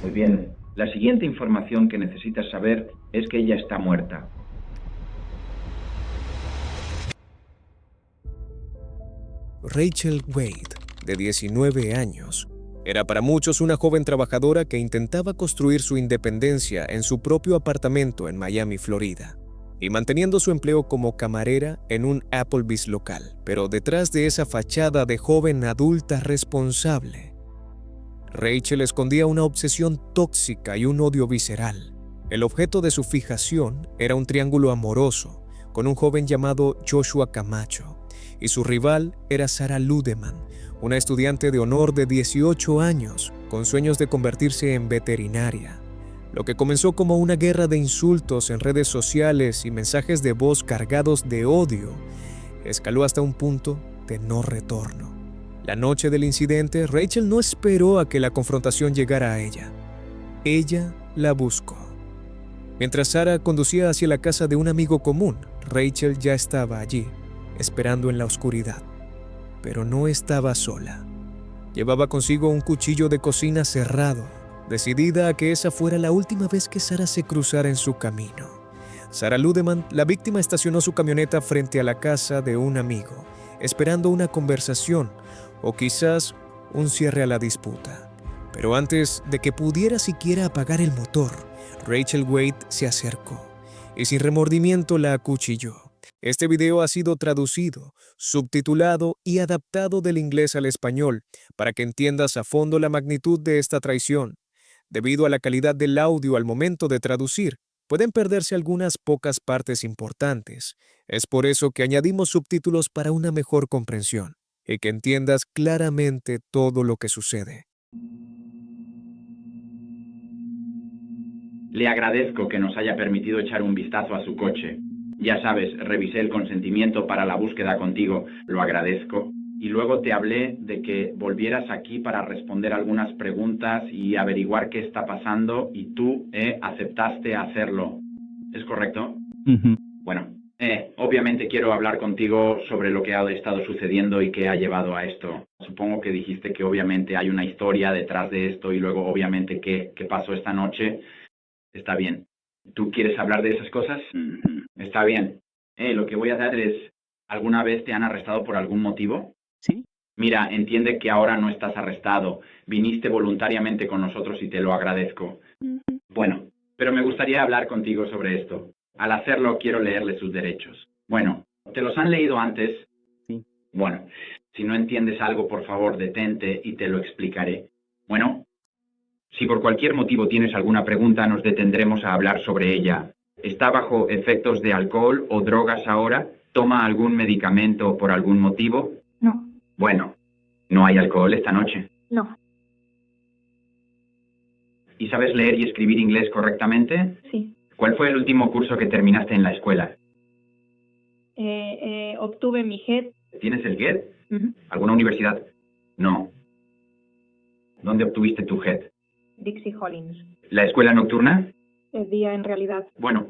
Muy bien. La siguiente información que necesitas saber es que ella está muerta. Rachel Wade, de 19 años, era para muchos una joven trabajadora que intentaba construir su independencia en su propio apartamento en Miami, Florida, y manteniendo su empleo como camarera en un Applebee's local. Pero detrás de esa fachada de joven adulta responsable, Rachel escondía una obsesión tóxica y un odio visceral. El objeto de su fijación era un triángulo amoroso con un joven llamado Joshua Camacho, y su rival era Sarah Ludeman, una estudiante de honor de 18 años con sueños de convertirse en veterinaria. Lo que comenzó como una guerra de insultos en redes sociales y mensajes de voz cargados de odio, escaló hasta un punto de no retorno. La noche del incidente, Rachel no esperó a que la confrontación llegara a ella. Ella la buscó. Mientras Sarah conducía hacia la casa de un amigo común, Rachel ya estaba allí, esperando en la oscuridad. Pero no estaba sola. Llevaba consigo un cuchillo de cocina cerrado, decidida a que esa fuera la última vez que Sarah se cruzara en su camino. Sarah Ludeman, la víctima, estacionó su camioneta frente a la casa de un amigo, esperando una conversación o quizás un cierre a la disputa. Pero antes de que pudiera siquiera apagar el motor, Rachel Wade se acercó y sin remordimiento la acuchilló. Este video ha sido traducido, subtitulado y adaptado del inglés al español para que entiendas a fondo la magnitud de esta traición. Debido a la calidad del audio al momento de traducir, pueden perderse algunas pocas partes importantes. Es por eso que añadimos subtítulos para una mejor comprensión y que entiendas claramente todo lo que sucede. Le agradezco que nos haya permitido echar un vistazo a su coche. Ya sabes, revisé el consentimiento para la búsqueda contigo, lo agradezco. Y luego te hablé de que volvieras aquí para responder algunas preguntas y averiguar qué está pasando y tú aceptaste hacerlo. ¿Es correcto? Bueno, obviamente quiero hablar contigo sobre lo que ha estado sucediendo y qué ha llevado a esto. Supongo que dijiste que obviamente hay una historia detrás de esto y luego obviamente qué pasó esta noche. Está bien. ¿Tú quieres hablar de esas cosas? Está bien. Lo que voy a hacer es, ¿alguna vez te han arrestado por algún motivo? Sí, Mira, entiende que ahora no estás arrestado. Viniste voluntariamente con nosotros y te lo agradezco. Bueno, pero me gustaría hablar contigo sobre esto. Al hacerlo, quiero leerle sus derechos. Bueno, ¿te los han leído antes? sí. Bueno, si no entiendes algo, por favor, detente y te lo explicaré. Bueno, si por cualquier motivo tienes alguna pregunta, nos detendremos a hablar sobre ella. ¿Está bajo efectos de alcohol o drogas ahora? ¿Toma algún medicamento por algún motivo? No, Bueno, no hay alcohol esta noche. no, ¿Y sabes leer y escribir inglés correctamente? sí. ¿Cuál fue el último curso que terminaste en la escuela? Obtuve mi GED. ¿Tienes el GED? Ujú. ¿Alguna universidad? No. ¿Dónde obtuviste tu GED? Dixie Hollins. ¿La escuela nocturna? Es día en realidad. Bueno.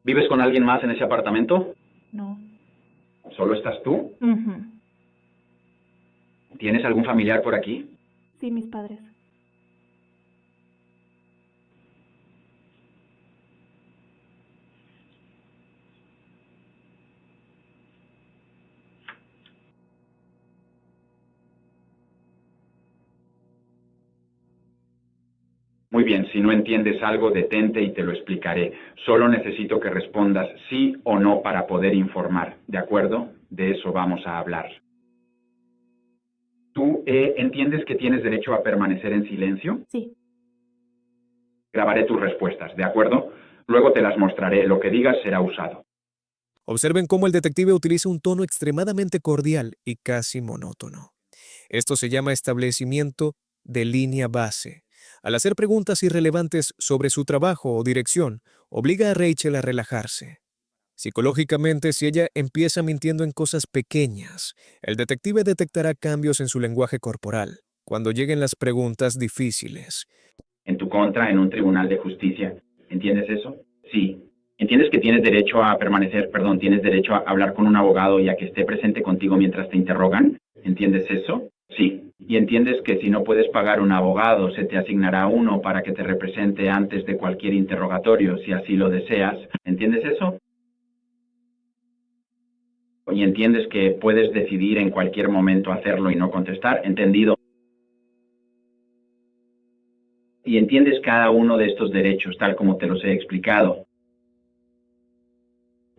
¿Vives con alguien más en ese apartamento? No. ¿Solo estás tú? Ujú. ¿Tienes algún familiar por aquí? Sí, mis padres. Muy bien, si no entiendes algo, detente y te lo explicaré. Solo necesito que respondas sí o no para poder informar, ¿de acuerdo? De eso vamos a hablar. ¿Tú entiendes que tienes derecho a permanecer en silencio? Sí. Grabaré tus respuestas, ¿de acuerdo? Luego te las mostraré. Lo que digas será usado. Observen cómo el detective utiliza un tono extremadamente cordial y casi monótono. Esto se llama establecimiento de línea base. Al hacer preguntas irrelevantes sobre su trabajo o dirección, obliga a Rachel a relajarse. Psicológicamente, si ella empieza mintiendo en cosas pequeñas, el detective detectará cambios en su lenguaje corporal cuando lleguen las preguntas difíciles. En tu contra, en un tribunal de justicia. ¿Entiendes eso? Sí. ¿Entiendes que tienes derecho a tienes derecho a hablar con un abogado y a que esté presente contigo mientras te interrogan? ¿Entiendes eso? Sí. ¿Y entiendes que si no puedes pagar un abogado, se te asignará uno para que te represente antes de cualquier interrogatorio, si así lo deseas? ¿Entiendes eso? Y entiendes que puedes decidir en cualquier momento hacerlo y no contestar. ¿Entendido? Y entiendes cada uno de estos derechos tal como te los he explicado.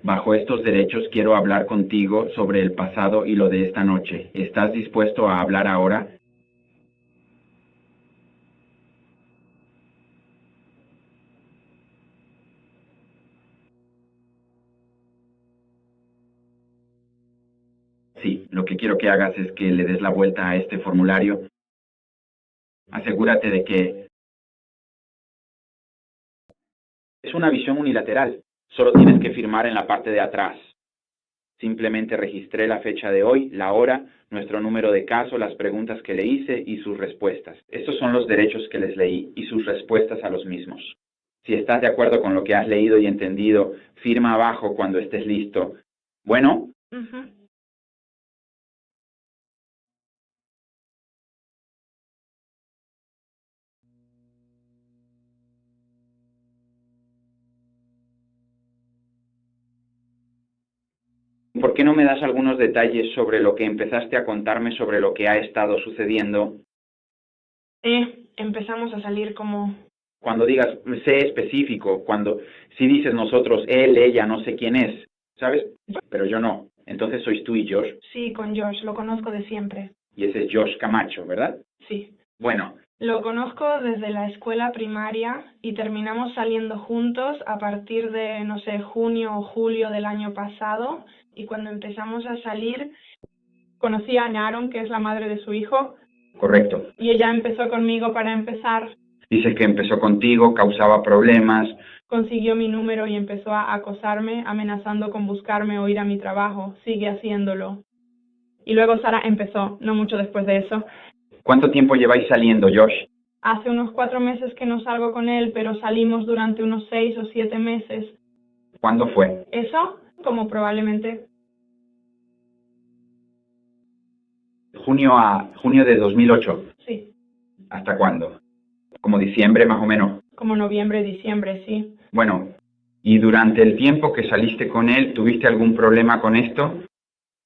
Bajo estos derechos quiero hablar contigo sobre el pasado y lo de esta noche. ¿Estás dispuesto a hablar ahora? Sí, lo que quiero que hagas es que le des la vuelta a este formulario. Asegúrate de que es una visión unilateral. Solo tienes que firmar en la parte de atrás. Simplemente registré la fecha de hoy, la hora, nuestro número de caso, las preguntas que le hice y sus respuestas. Estos son los derechos que les leí y sus respuestas a los mismos. Si estás de acuerdo con lo que has leído y entendido, firma abajo cuando estés listo. Bueno, ¿por qué no me das algunos detalles sobre lo que empezaste a contarme sobre lo que ha estado sucediendo? Empezamos a salir como... Cuando digas, sé específico, si dices nosotros, él, ella, no sé quién es, ¿sabes? Pero yo no. Entonces sois tú y Josh, Sí, con Josh, lo conozco de siempre. y ese es Josh Camacho, ¿verdad? Sí. Bueno, Lo conozco desde la escuela primaria y terminamos saliendo juntos a partir de, no sé, junio o julio del año pasado. Y cuando empezamos a salir, conocí a Naron, que es la madre de su hijo, correcto. y ella empezó conmigo para empezar. Dices que empezó contigo, causaba problemas. Consiguió mi número y empezó a acosarme, amenazando con buscarme o ir a mi trabajo. Sigue haciéndolo. Y luego Sara empezó, no mucho después de eso. ¿Cuánto tiempo lleváis saliendo, Josh? Hace unos 4 meses que no salgo con él, pero salimos durante unos 6 o 7 meses. ¿Cuándo fue? Eso, como probablemente Junio de 2008. sí, ¿Hasta cuándo? Como diciembre, más o menos. como noviembre, diciembre, sí. Bueno, ¿y durante el tiempo que saliste con él, tuviste algún problema con esto?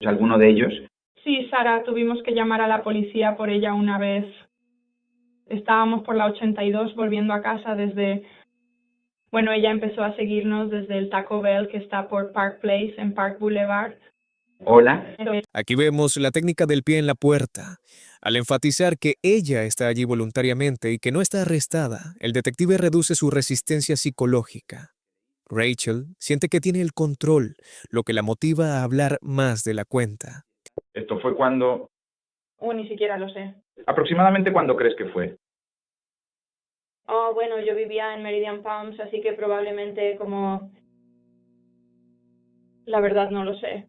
¿Alguno de ellos? Sí, Sara, tuvimos que llamar a la policía por ella una vez. Estábamos por la 82 volviendo a casa desde... Bueno, ella empezó a seguirnos desde el Taco Bell que está por Park Place en Park Boulevard. Hola. Aquí vemos la técnica del pie en la puerta. Al enfatizar que ella está allí voluntariamente y que no está arrestada, el detective reduce su resistencia psicológica. Rachel siente que tiene el control, lo que la motiva a hablar más de la cuenta. Esto fue cuando... Ni siquiera lo sé. ¿Aproximadamente cuándo crees que fue? Oh, bueno, yo vivía en Meridian Palms, así que probablemente como... La verdad no lo sé.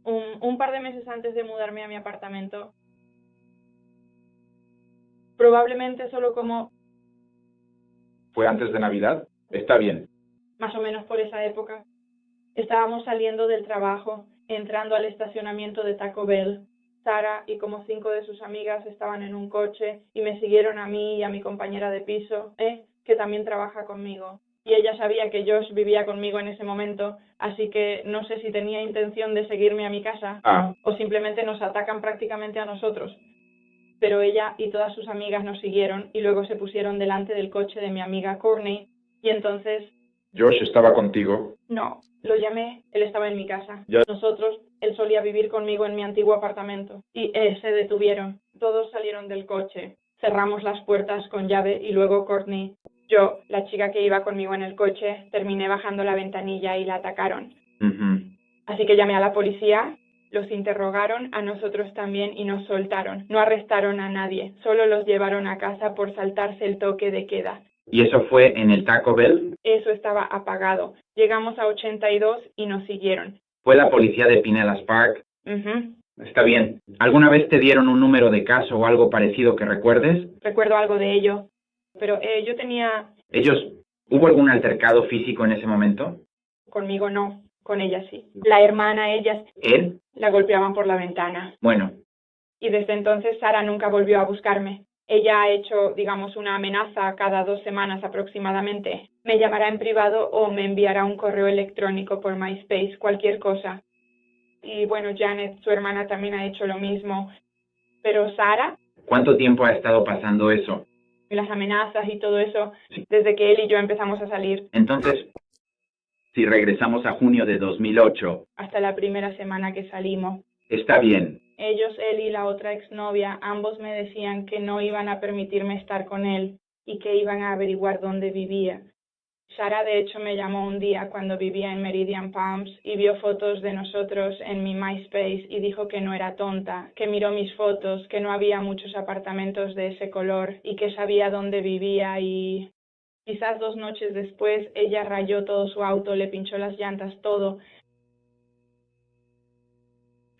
Un par de meses antes de mudarme a mi apartamento. Probablemente solo como ¿Fue antes de Navidad? Está bien. más o menos por esa época. Estábamos saliendo del trabajo, entrando al estacionamiento de Taco Bell. Sara y como 5 de sus amigas estaban en un coche y me siguieron a mí y a mi compañera de piso, que también trabaja conmigo. Y ella sabía que Josh vivía conmigo en ese momento, así que no sé si tenía intención de seguirme a mi casa o simplemente nos atacan prácticamente a nosotros. Pero ella y todas sus amigas nos siguieron y luego se pusieron delante del coche de mi amiga Courtney y entonces... Josh estaba contigo. No, lo llamé, él estaba en mi casa. Ya. Nosotros, él solía vivir conmigo en mi antiguo apartamento. Y se detuvieron. Todos salieron del coche. Cerramos las puertas con llave y luego Courtney Yo, la chica que iba conmigo en el coche, terminé bajando la ventanilla y la atacaron. Así que llamé a la policía, los interrogaron, a nosotros también, y nos soltaron. No arrestaron a nadie, solo los llevaron a casa por saltarse el toque de queda. ¿Y eso fue en el Taco Bell? Eso estaba apagado. Llegamos a 82 y nos siguieron. ¿Fue la policía de Pinellas Park? Está bien. ¿Alguna vez te dieron un número de caso o algo parecido que recuerdes? Recuerdo algo de ello, pero yo tenía... ¿Hubo algún altercado físico en ese momento? Conmigo no, con ella sí. La hermana, ellas... ¿Él? La golpeaban por la ventana. Bueno. Y desde entonces Sara nunca volvió a buscarme. Ella ha hecho, digamos, una amenaza cada 2 semanas aproximadamente. Me llamará en privado o me enviará un correo electrónico por MySpace, cualquier cosa. Y bueno, Janet, su hermana, también ha hecho lo mismo. Pero Sara... ¿Cuánto tiempo ha estado pasando eso? Las amenazas y todo eso, desde que él y yo empezamos a salir. Entonces, si regresamos a junio de 2008... Hasta la primera semana que salimos. Está bien. Ellos, él y la otra exnovia, ambos me decían que no iban a permitirme estar con él y que iban a averiguar dónde vivía. Sara, de hecho, me llamó un día cuando vivía en Meridian Palms y vio fotos de nosotros en mi MySpace y dijo que no era tonta, que miró mis fotos, que no había muchos apartamentos de ese color y que sabía dónde vivía y... Quizás 2 noches después, ella rayó todo su auto, le pinchó las llantas, todo.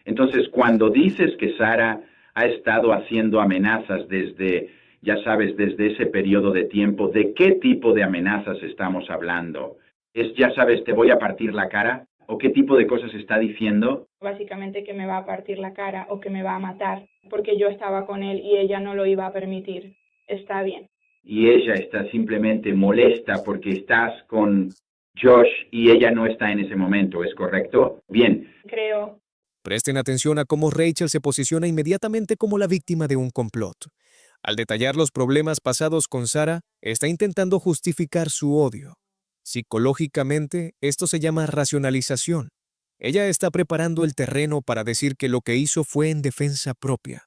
Entonces, cuando dices que Sara ha estado haciendo amenazas desde, ya sabes, desde ese periodo de tiempo, ¿de qué tipo de amenazas estamos hablando? ¿Es, ya sabes, te voy a partir la cara? ¿O qué tipo de cosas está diciendo? Básicamente que me va a partir la cara o que me va a matar, porque yo estaba con él y ella no lo iba a permitir. Está bien. Y ella está simplemente molesta porque estás con Josh y ella no está en ese momento, ¿es correcto? Bien. Creo. Presten atención a cómo Rachel se posiciona inmediatamente como la víctima de un complot. Al detallar los problemas pasados con Sara, está intentando justificar su odio. Psicológicamente, esto se llama racionalización. Ella está preparando el terreno para decir que lo que hizo fue en defensa propia.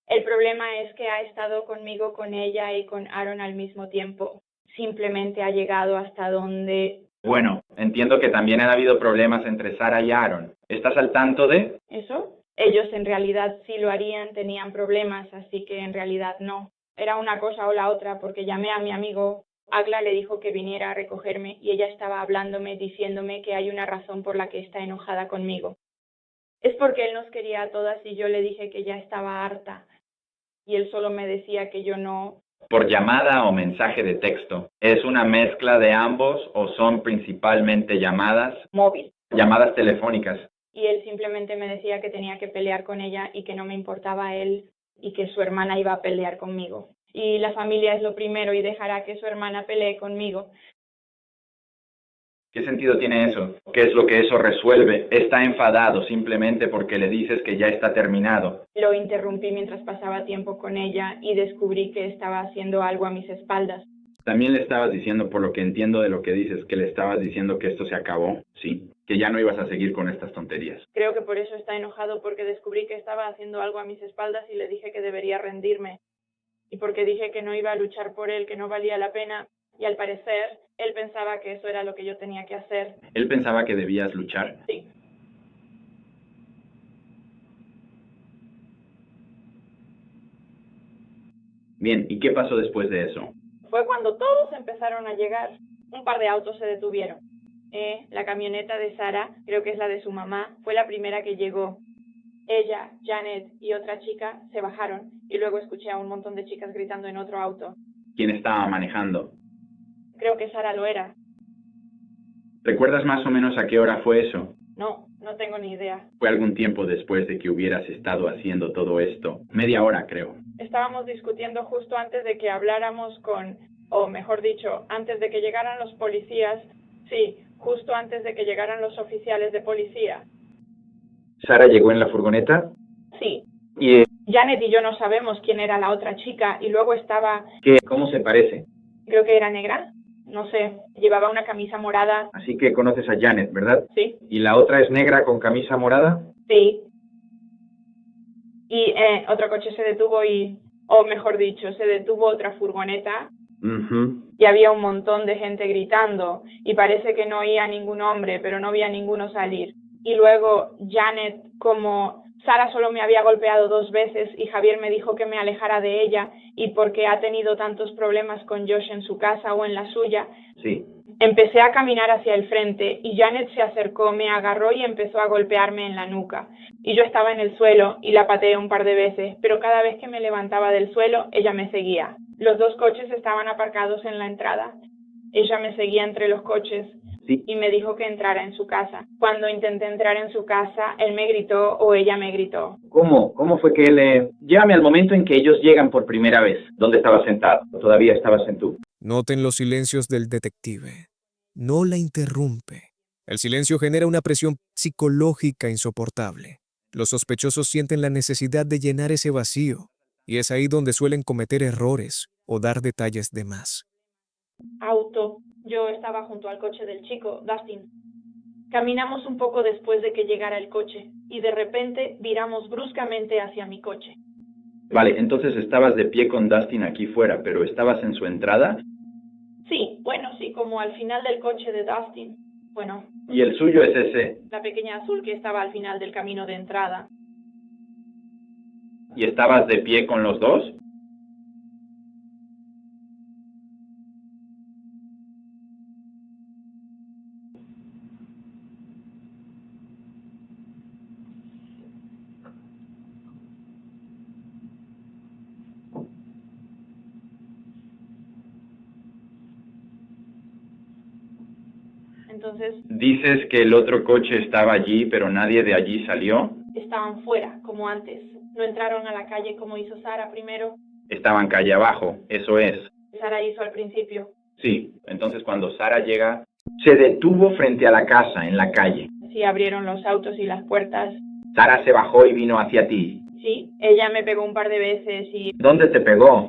El problema es que ha estado conmigo, con ella y con Aaron al mismo tiempo. Simplemente ha llegado hasta donde... Bueno, entiendo que también han habido problemas entre Sara y Aaron. ¿Estás al tanto de...? ¿Eso? Ellos en realidad sí lo harían, tenían problemas, así que en realidad no. Era una cosa o la otra, porque llamé a mi amigo. Agla le dijo que viniera a recogerme y ella estaba hablándome, diciéndome que hay una razón por la que está enojada conmigo. Es porque él nos quería a todas y yo le dije que ya estaba harta. Y él solo me decía que yo no... ¿Por llamada o mensaje de texto? ¿Es una mezcla de ambos o son principalmente llamadas? Móvil. Llamadas telefónicas. Y él simplemente me decía que tenía que pelear con ella y que no me importaba él y que su hermana iba a pelear conmigo. Y la familia es lo primero y dejará que su hermana pelee conmigo. ¿Qué sentido tiene eso? ¿Qué es lo que eso resuelve? Está enfadado simplemente porque le dices que ya está terminado. Lo interrumpí mientras pasaba tiempo con ella y descubrí que estaba haciendo algo a mis espaldas. También le estabas diciendo, por lo que entiendo de lo que dices, que le estabas diciendo que esto se acabó, ¿sí? Que ya no ibas a seguir con estas tonterías. Creo que por eso está enojado, porque descubrí que estaba haciendo algo a mis espaldas y le dije que debería rendirme. Y porque dije que no iba a luchar por él, que no valía la pena. Y al parecer, él pensaba que eso era lo que yo tenía que hacer. ¿Él pensaba que debías luchar? Sí. Bien, ¿y qué pasó después de eso? Fue cuando todos empezaron a llegar. Un par de autos se detuvieron. La camioneta de Sara, creo que es la de su mamá, fue la primera que llegó. Ella, Janet y otra chica se bajaron y luego escuché a un montón de chicas gritando en otro auto. ¿Quién estaba manejando? Creo que Sara lo era. ¿Recuerdas más o menos a qué hora fue eso? No tengo ni idea. Fue algún tiempo después de que hubieras estado haciendo todo esto. Media hora, creo. Estábamos discutiendo justo antes de que habláramos o mejor dicho, antes de que llegaran los policías. Sí, justo antes de que llegaran los oficiales de policía. ¿Sara llegó en la furgoneta? Sí. ¿Y Janet y yo no sabemos quién era la otra chica y luego estaba... cómo se parece? Creo que era negra. No sé, llevaba una camisa morada. Así que conoces a Janet, ¿verdad? Sí. ¿Y la otra es negra con camisa morada? Sí. Y otro coche se detuvo o mejor dicho, se detuvo otra furgoneta. Ujú. y había un montón de gente gritando y parece que no oía ningún hombre, pero no veía ninguno salir. Y luego Janet, como Sara solo me había golpeado 2 veces y Javier me dijo que me alejara de ella y porque ha tenido tantos problemas con Josh en su casa o en la suya, Sí. empecé a caminar hacia el frente y Janet se acercó, me agarró y empezó a golpearme en la nuca. Y yo estaba en el suelo y la pateé un par de veces, pero cada vez que me levantaba del suelo, ella me seguía. Los 2 coches estaban aparcados en la entrada. Ella me seguía entre los coches Sí. y me dijo que entrara en su casa. Cuando intenté entrar en su casa, él me gritó o ella me gritó. ¿Cómo fue que él... Llévame al momento en que ellos llegan por primera vez. ¿Dónde estabas sentado? Todavía estabas en tu... Noten los silencios del detective. No la interrumpe. El silencio genera una presión psicológica insoportable. Los sospechosos sienten la necesidad de llenar ese vacío, y es ahí donde suelen cometer errores o dar detalles de más. Auto. Yo estaba junto al coche del chico, Dustin. Caminamos un poco después de que llegara el coche y de repente viramos bruscamente hacia mi coche. Vale, entonces estabas de pie con Dustin aquí fuera, pero ¿estabas en su entrada? Sí, bueno, sí, como al final del coche de Dustin. Bueno, Y el suyo es ese. la pequeña azul que estaba al final del camino de entrada. ¿Y estabas de pie con los dos? Entonces Dices que el otro coche estaba allí, pero nadie de allí salió. estaban fuera, como antes. No entraron a la calle como hizo Sara primero. Estaban calle abajo, eso es. Sara hizo al principio. Sí, entonces cuando Sara llega, se detuvo frente a la casa, en la calle. Sí, abrieron los autos y las puertas. Sara se bajó y vino hacia ti. Sí, ella me pegó un par de veces y ¿Dónde te pegó?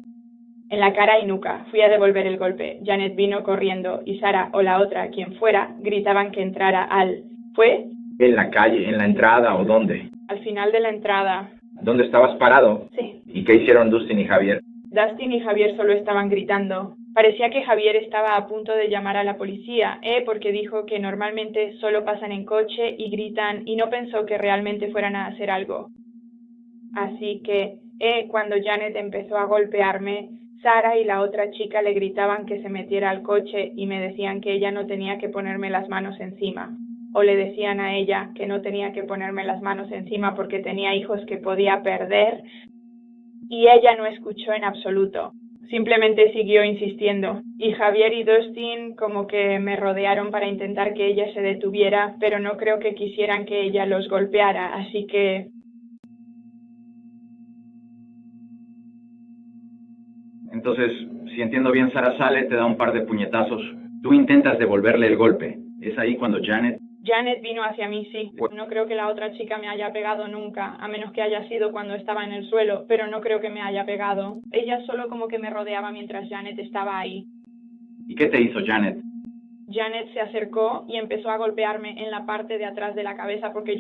en la cara y nuca. Fui a devolver el golpe. Janet vino corriendo y Sara o la otra, quien fuera, gritaban que entrara al... ¿Fue? ¿En la calle, en la entrada o dónde? Al final de la entrada. ¿Dónde estabas parado? Sí. ¿Y qué hicieron Dustin y Javier? Dustin y Javier solo estaban gritando. Parecía que Javier estaba a punto de llamar a la policía, porque dijo que normalmente solo pasan en coche y gritan y no pensó que realmente fueran a hacer algo. Así que, cuando Janet empezó a golpearme, Sara y la otra chica le gritaban que se metiera al coche y me decían que ella no tenía que ponerme las manos encima. O le decían a ella que no tenía que ponerme las manos encima porque tenía hijos que podía perder. Y ella no escuchó en absoluto. Simplemente siguió insistiendo. Y Javier y Dustin como que me rodearon para intentar que ella se detuviera, pero no creo que quisieran que ella los golpeara, así que... Entonces, si entiendo bien, Sara sale, te da un par de puñetazos. Tú intentas devolverle el golpe. Es ahí cuando Janet... Janet vino hacia mí, sí. No creo que la otra chica me haya pegado nunca, a menos que haya sido cuando estaba en el suelo, pero no creo que me haya pegado. Ella solo como que me rodeaba mientras Janet estaba ahí. ¿Y qué te hizo Janet? Janet se acercó y empezó a golpearme en la parte de atrás de la cabeza porque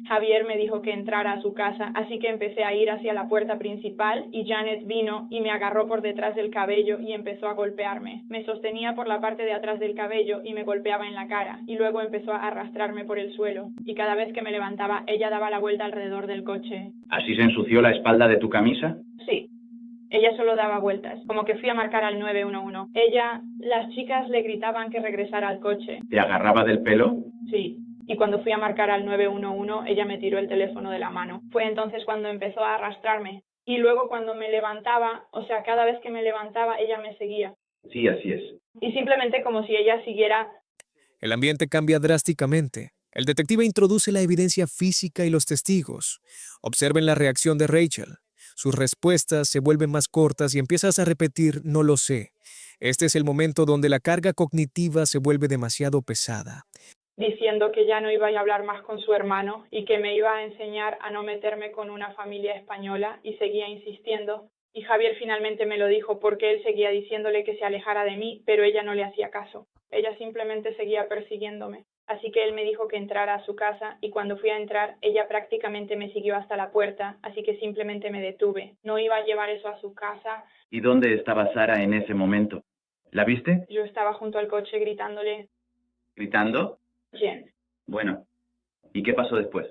Javier me dijo que entrara a su casa, así que empecé a ir hacia la puerta principal y Janet vino y me agarró por detrás del cabello y empezó a golpearme. Me sostenía por la parte de atrás del cabello y me golpeaba en la cara y luego empezó a arrastrarme por el suelo y cada vez que me levantaba ella daba la vuelta alrededor del coche. ¿Así se ensució la espalda de tu camisa? Sí. Ella solo daba vueltas, como que fui a marcar al 911. Las chicas le gritaban que regresara al coche. ¿Te agarraba del pelo? Sí, y cuando fui a marcar al 911, ella me tiró el teléfono de la mano. Fue entonces cuando empezó a arrastrarme. Y luego cuando me levantaba, cada vez que me levantaba, ella me seguía. Sí, así es. Y simplemente como si ella siguiera... El ambiente cambia drásticamente. El detective introduce la evidencia física y los testigos. Observen la reacción de Rachel. Sus respuestas se vuelven más cortas y empiezas a repetir "no lo sé". Este es el momento donde la carga cognitiva se vuelve demasiado pesada. Diciendo que ya no iba a hablar más con su hermano y que me iba a enseñar a no meterme con una familia española y seguía insistiendo. Y Javier finalmente me lo dijo porque él seguía diciéndole que se alejara de mí, pero ella no le hacía caso. Ella simplemente seguía persiguiéndome. Así que él me dijo que entrara a su casa y cuando fui a entrar, ella prácticamente me siguió hasta la puerta, así que simplemente me detuve. No iba a llevar eso a su casa. ¿Y dónde estaba Sara en ese momento? ¿La viste? Yo estaba junto al coche gritándole, ¿Gritando? Jen. Bueno, ¿y qué pasó después?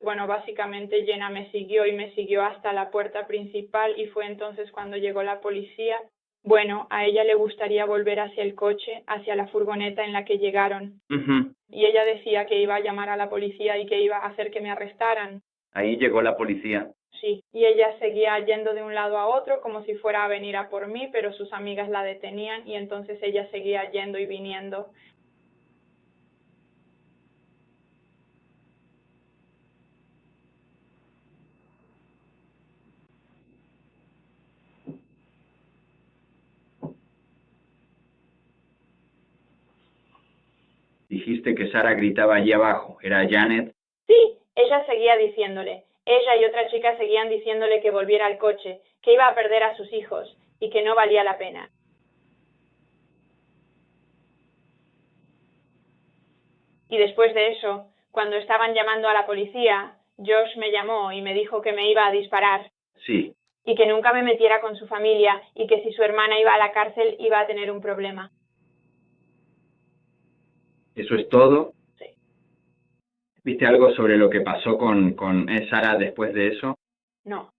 Bueno, básicamente Jenna me siguió y me siguió hasta la puerta principal y fue entonces cuando llegó la policía. Bueno, a ella le gustaría volver hacia el coche, hacia la furgoneta en la que llegaron. Ujú. Y ella decía que iba a llamar a la policía y que iba a hacer que me arrestaran. Ahí llegó la policía. Sí, y ella seguía yendo de un lado a otro como si fuera a venir a por mí, pero sus amigas la detenían y entonces ella seguía yendo y viniendo. Dijiste que Sara gritaba allí abajo. ¿Era Janet? Sí, ella seguía diciéndole. Ella y otra chica seguían diciéndole que volviera al coche, que iba a perder a sus hijos y que no valía la pena. Y después de eso, cuando estaban llamando a la policía, Josh me llamó y me dijo que me iba a disparar Sí. y que nunca me metiera con su familia y que si su hermana iba a la cárcel iba a tener un problema. ¿Eso es todo? Sí. ¿Viste algo sobre lo que pasó con Sara después de eso? No,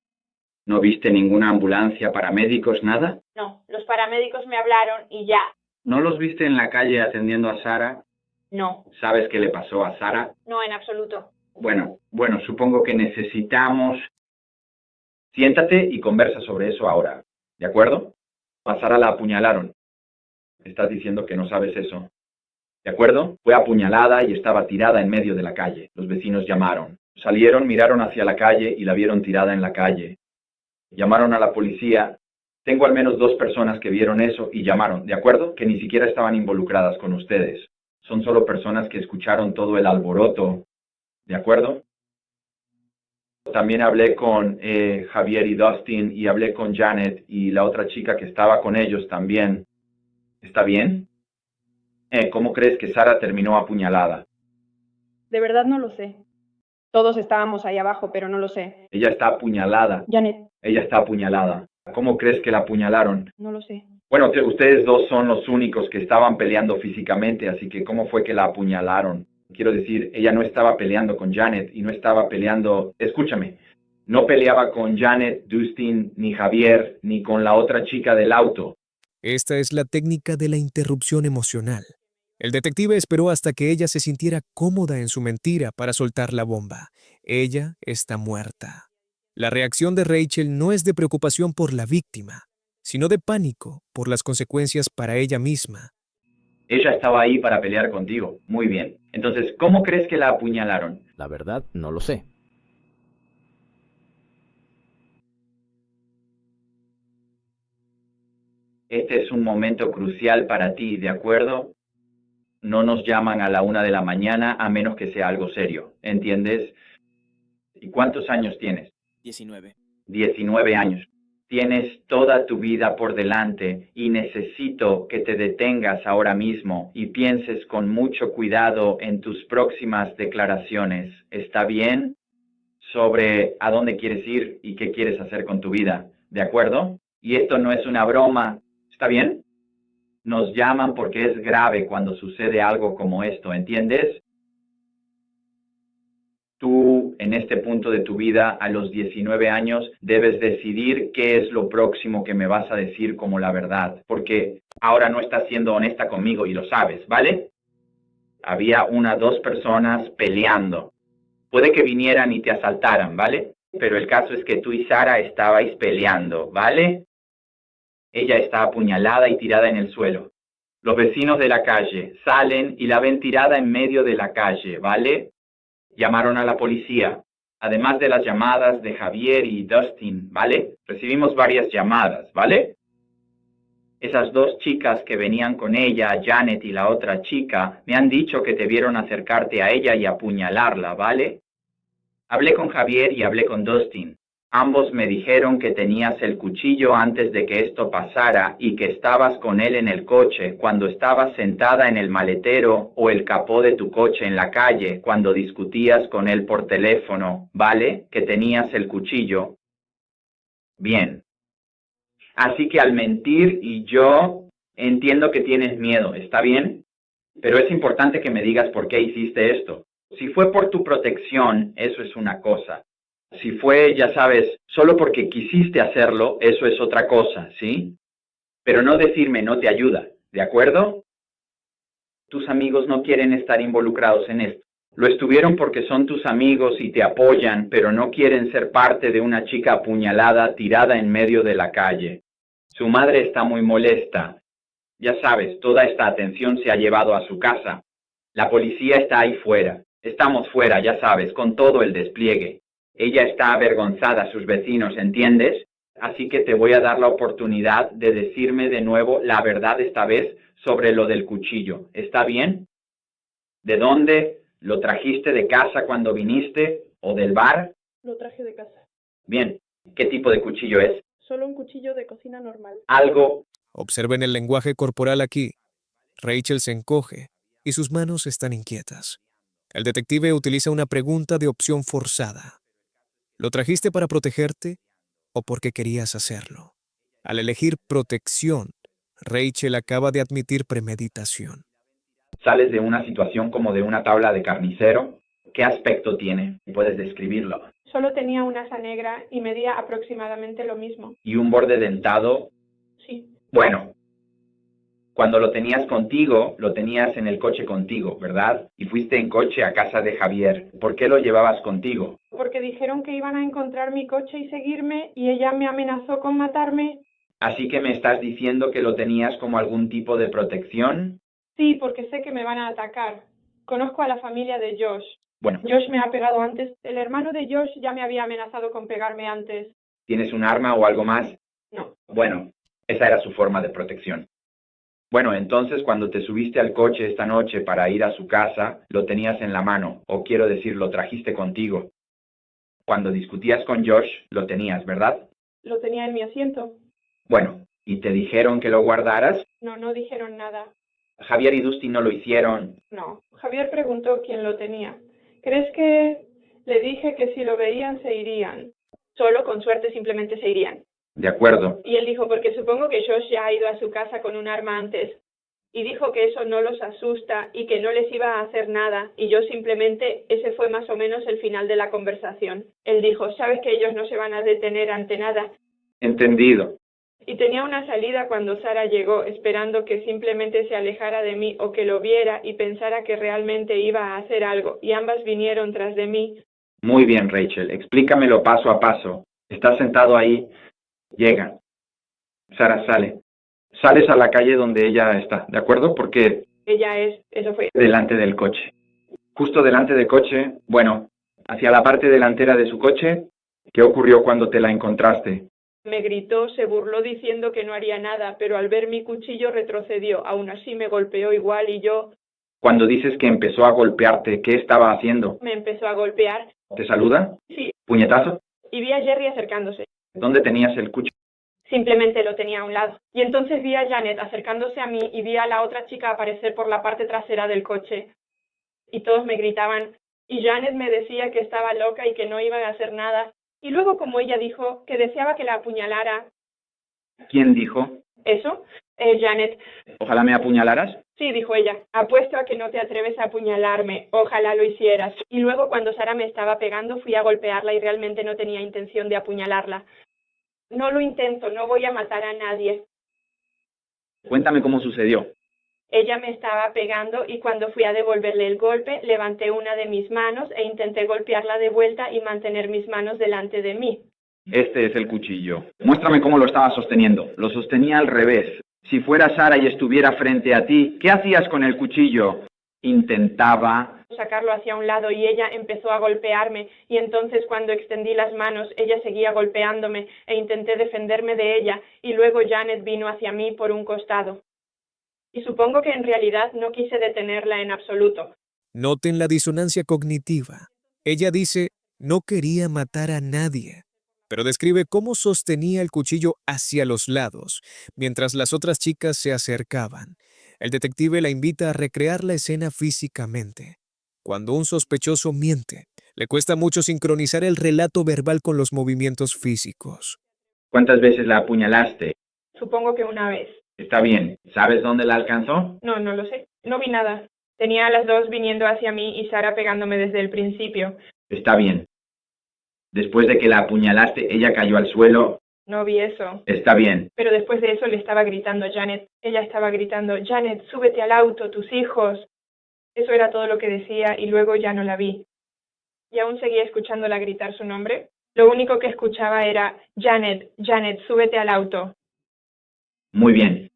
¿No viste ninguna ambulancia, paramédicos, nada? no. Los paramédicos me hablaron y ya. ¿No los viste en la calle atendiendo a Sara? No, ¿Sabes qué le pasó a Sara? no en absoluto. Bueno, supongo que necesitamos... Siéntate y conversa sobre eso ahora, ¿de acuerdo? A Sara la apuñalaron. Estás diciendo que no sabes eso. ¿De acuerdo? Fue apuñalada y estaba tirada en medio de la calle. Los vecinos llamaron. Salieron, miraron hacia la calle y la vieron tirada en la calle. Llamaron a la policía. Tengo al menos 2 personas que vieron eso y llamaron, ¿de acuerdo? Que ni siquiera estaban involucradas con ustedes. Son solo personas que escucharon todo el alboroto, ¿de acuerdo? También hablé con Javier y Dustin y hablé con Janet y la otra chica que estaba con ellos también. ¿Está bien? ¿Cómo crees que Sara terminó apuñalada? De verdad no lo sé. Todos estábamos ahí abajo, pero no lo sé. Ella está apuñalada. Janet, Ella está apuñalada. ¿Cómo crees que la apuñalaron? no lo sé. Bueno, ustedes 2 son los únicos que estaban peleando físicamente, así que ¿cómo fue que la apuñalaron? Quiero decir, ella no estaba peleando con Janet y no estaba peleando... Escúchame, no peleaba con Janet, Dustin, ni Javier, ni con la otra chica del auto. Esta es la técnica de la interrupción emocional. El detective esperó hasta que ella se sintiera cómoda en su mentira para soltar la bomba. Ella está muerta. La reacción de Rachel no es de preocupación por la víctima, sino de pánico por las consecuencias para ella misma. Ella estaba ahí para pelear contigo. Muy bien. Entonces, ¿cómo crees que la apuñalaron? La verdad, no lo sé. Este es un momento crucial para ti, ¿de acuerdo? No nos llaman a la 1 de la mañana a menos que sea algo serio, ¿entiendes? ¿Y cuántos años tienes? 19. 19 años. Tienes toda tu vida por delante y necesito que te detengas ahora mismo y pienses con mucho cuidado en tus próximas declaraciones. ¿Está bien? Sobre a dónde quieres ir y qué quieres hacer con tu vida, ¿de acuerdo? Y esto no es una broma, ¿está bien? Nos llaman porque es grave cuando sucede algo como esto, ¿entiendes? Tú, en este punto de tu vida, a los 19 años, debes decidir qué es lo próximo que me vas a decir como la verdad, porque ahora no estás siendo honesta conmigo y lo sabes, ¿vale? Había 1 o 2 personas peleando. Puede que vinieran y te asaltaran, ¿vale? Pero el caso es que tú y Sara estabais peleando, ¿vale? Ella está apuñalada y tirada en el suelo. Los vecinos de la calle salen y la ven tirada en medio de la calle, ¿vale? Llamaron a la policía, además de las llamadas de Javier y Dustin, ¿vale? Recibimos varias llamadas, ¿vale? Esas 2 chicas que venían con ella, Janet y la otra chica, me han dicho que te vieron acercarte a ella y apuñalarla, ¿vale? Hablé con Javier y hablé con Dustin. Ambos me dijeron que tenías el cuchillo antes de que esto pasara y que estabas con él en el coche cuando estabas sentada en el maletero o el capó de tu coche en la calle cuando discutías con él por teléfono, ¿vale? Que tenías el cuchillo. Bien. Así que al mentir y yo entiendo que tienes miedo, ¿está bien? Pero es importante que me digas por qué hiciste esto. Si fue por tu protección, eso es una cosa. Si fue, ya sabes, solo porque quisiste hacerlo, eso es otra cosa, ¿sí? Pero no decirme no te ayuda, ¿de acuerdo? Tus amigos no quieren estar involucrados en esto. Lo estuvieron porque son tus amigos y te apoyan, pero no quieren ser parte de una chica apuñalada tirada en medio de la calle. Su madre está muy molesta. Ya sabes, toda esta atención se ha llevado a su casa. La policía está ahí fuera. Estamos fuera, ya sabes, con todo el despliegue. Ella está avergonzada a sus vecinos, ¿entiendes? Así que te voy a dar la oportunidad de decirme de nuevo la verdad esta vez sobre lo del cuchillo. ¿Está bien? ¿De dónde? ¿Lo trajiste de casa cuando viniste? ¿O del bar? Lo traje de casa. Bien. ¿Qué tipo de cuchillo es? Solo un cuchillo de cocina normal. Algo. Observen el lenguaje corporal aquí. Rachel se encoge y sus manos están inquietas. El detective utiliza una pregunta de opción forzada. ¿Lo trajiste para protegerte o porque querías hacerlo? Al elegir protección, Rachel acaba de admitir premeditación. ¿Sales de una situación como de una tabla de carnicero? ¿Qué aspecto tiene? ¿Puedes describirlo? Solo tenía una asa negra y medía aproximadamente lo mismo. ¿Y un borde dentado? Sí, Bueno, cuando lo tenías contigo, lo tenías en el coche contigo, ¿verdad? Y fuiste en coche a casa de Javier. ¿Por qué lo llevabas contigo? porque dijeron que iban a encontrar mi coche y seguirme y ella me amenazó con matarme. Así que me estás diciendo que lo tenías como algún tipo de protección. Sí, porque sé que me van a atacar. Conozco a la familia de Josh. Bueno, Josh me ha pegado antes. El hermano de Josh ya me había amenazado con pegarme antes. ¿tienes un arma o algo más? No, Bueno, esa era su forma de protección. Bueno, entonces cuando te subiste al coche esta noche para ir a su casa, lo tenías en la mano, o quiero decir, lo trajiste contigo. Cuando discutías con Josh, lo tenías, ¿verdad? lo tenía en mi asiento. Bueno, ¿y te dijeron que lo guardaras? No, no dijeron nada. Javier y Dusty no lo hicieron. No, Javier preguntó quién lo tenía. ¿Crees que le dije que si lo veían se irían? Solo con suerte simplemente se irían. De acuerdo. Y él dijo, porque supongo que Josh ya ha ido a su casa con un arma antes. Y dijo que eso no los asusta y que no les iba a hacer nada. Y yo simplemente, ese fue más o menos el final de la conversación. Él dijo, sabes que ellos no se van a detener ante nada. Entendido. Y tenía una salida cuando Sara llegó, esperando que simplemente se alejara de mí o que lo viera y pensara que realmente iba a hacer algo. Y ambas vinieron tras de mí. Muy bien, Rachel. Explícamelo paso a paso. Estás sentado ahí. Llega. Sara sale. Sales a la calle donde ella está, ¿de acuerdo? Porque Eso fue. delante del coche. Justo delante del coche, bueno, hacia la parte delantera de su coche. ¿Qué ocurrió cuando te la encontraste? Me gritó, se burló diciendo que no haría nada, pero al ver mi cuchillo retrocedió. Aún así me golpeó igual y yo Cuando dices que empezó a golpearte, ¿qué estaba haciendo? me empezó a golpear. ¿Te saluda? Sí, ¿Puñetazo? y vi a Jerry acercándose. ¿Dónde tenías el cuchillo? Simplemente lo tenía a un lado. Y entonces vi a Janet acercándose a mí y vi a la otra chica aparecer por la parte trasera del coche. Y todos me gritaban. Y Janet me decía que estaba loca y que no iban a hacer nada. Y luego, como ella dijo, que deseaba que la apuñalara. ¿Quién dijo? ¿Eso? Janet. Ojalá me apuñalaras. Sí, dijo ella. Apuesto a que no te atreves a apuñalarme. Ojalá lo hicieras. Y luego, cuando Sara me estaba pegando, fui a golpearla y realmente no tenía intención de apuñalarla. No lo intento, no voy a matar a nadie. Cuéntame cómo sucedió. Ella me estaba pegando y cuando fui a devolverle el golpe, levanté una de mis manos e intenté golpearla de vuelta y mantener mis manos delante de mí. Este es el cuchillo. Muéstrame cómo lo estaba sosteniendo. Lo sostenía al revés. Si fuera Sara y estuviera frente a ti, ¿qué hacías con el cuchillo? Intentaba Sacarlo hacia un lado y ella empezó a golpearme y entonces cuando extendí las manos ella seguía golpeándome e intenté defenderme de ella y luego Janet vino hacia mí por un costado. Y supongo que en realidad no quise detenerla en absoluto. Noten la disonancia cognitiva. Ella dice, no quería matar a nadie, pero describe cómo sostenía el cuchillo hacia los lados, mientras las otras chicas se acercaban. El detective la invita a recrear la escena físicamente. Cuando un sospechoso miente, le cuesta mucho sincronizar el relato verbal con los movimientos físicos. ¿Cuántas veces la apuñalaste? Supongo que una vez. Está bien. ¿Sabes dónde la alcanzó? No, no lo sé. No vi nada. Tenía a las dos viniendo hacia mí y Sara pegándome desde el principio. Está bien. Después de que la apuñalaste, ella cayó al suelo. No vi eso. Está bien. Pero después de eso le estaba gritando a Janet. Ella estaba gritando, Janet, súbete al auto, tus hijos. Eso era todo lo que decía y luego ya no la vi. Y aún seguía escuchándola gritar su nombre. Lo único que escuchaba era, Janet, Janet, súbete al auto. Muy bien.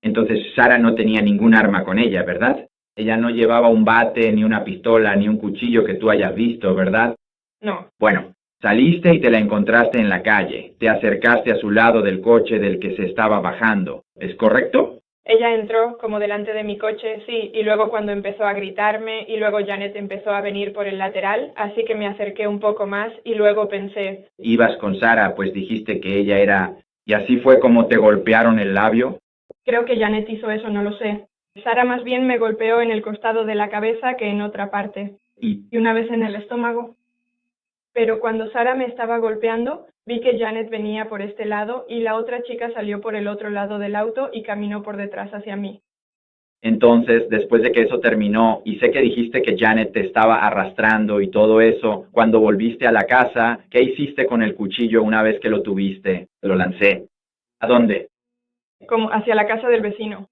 Entonces Sara no tenía ningún arma con ella, ¿verdad? Ella no llevaba un bate, ni una pistola, ni un cuchillo que tú hayas visto, ¿verdad? No. Bueno, saliste y te la encontraste en la calle. Te acercaste a su lado del coche del que se estaba bajando. ¿Es correcto? Ella entró como delante de mi coche, sí, y luego cuando empezó a gritarme y luego Janet empezó a venir por el lateral, así que me acerqué un poco más y luego pensé, Ibas con Sara, pues dijiste que ella era... ¿Y así fue como te golpearon el labio? creo que Janet hizo eso, no lo sé. Sara más bien me golpeó en el costado de la cabeza que en otra parte, Y y una vez en el estómago. Pero cuando Sara me estaba golpeando, vi que Janet venía por este lado y la otra chica salió por el otro lado del auto y caminó por detrás hacia mí. entonces, después de que eso terminó, y sé que dijiste que Janet te estaba arrastrando y todo eso, cuando volviste a la casa, ¿qué hiciste con el cuchillo una vez que lo tuviste? Lo lancé. ¿A dónde? Como hacia la casa del vecino.